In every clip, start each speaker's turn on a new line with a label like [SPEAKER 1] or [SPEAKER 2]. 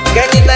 [SPEAKER 1] ಪಕ್ಕನಿನ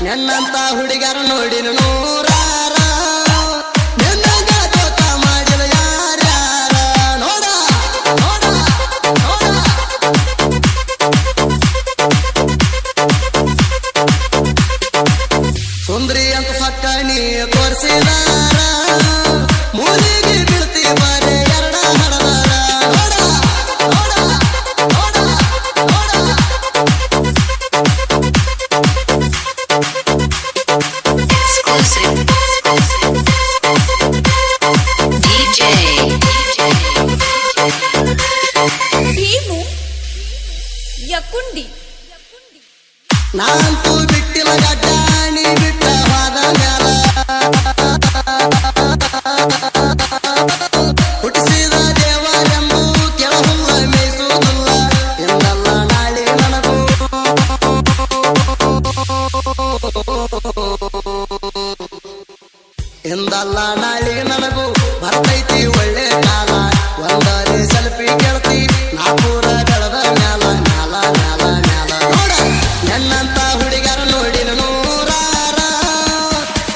[SPEAKER 2] ನನ್ನಂತ ಹುಡುಗರ ನೋಡಿನ ನೂರಾರ ನಿನ್ನಂಗ ತೋಕ ಮಾಡಿದ ಯಾರ್ಯಾರ ನೋಡ ನೋಡ ನೋಡ ಸುಂದ್ರಿ ಅಂತ ಸಕ್ಕ ನೀ ತೋರಿಸಿದಾರ ಮೂಲಿಗೆ ಬೀಳ್ತಿ ಬಾರೆ ಎರಡ ಹಡದಾರ ನೋಡ ನೋಡ ನೋಡ ನೋಡ ನಾನಂತೂ ಬಿಟ್ಟಿಲ್ಲ ಗಡ್ಡಾಣಿ ಬಿಟ್ಟ ಹೋದ ಮ್ಯಾಲ ಹುಟ್ಟಿಸಿದ ದೇವರೆಂಬು ಕೆಳಹುಲ್ಲ ಮೇಯಿಸುವುದಿಲ್ಲ ಎಂದಲ್ಲ ನಾಳೆ ನನಗೂ ಎಂದಲ್ಲ ನಾಳೆ ನನಗೂ ಬರ್ತೈತಿ ಒಳ್ಳೆ ಕಾಲ ಒಂದರೆ ಸೆಲ್ಫಿ ಗೆಳತಿ ನಾಪೂರ ಬೆಳೆದ ಮ್ಯಾಲ ಮ್ಯಾಲ ಮ್ಯಾಲ ಮ್ಯಾಲ ನೋಡ ನನ್ನಂತ ಹುಡುಗರ ನೋಡಿನ ನೂರಾರ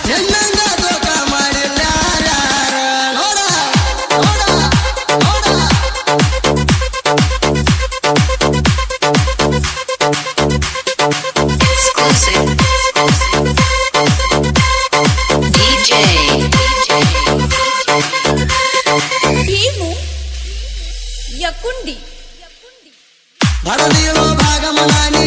[SPEAKER 2] ನನ್ನಂಗ ತೋಕ ಮಾಡಿಲ್ಲ ಯಾರ್ಯಾರ ನೋಡ ನೋಡ ನೋಡ ಬಡದಿರೋ ಭಾಗಮನಾನಿ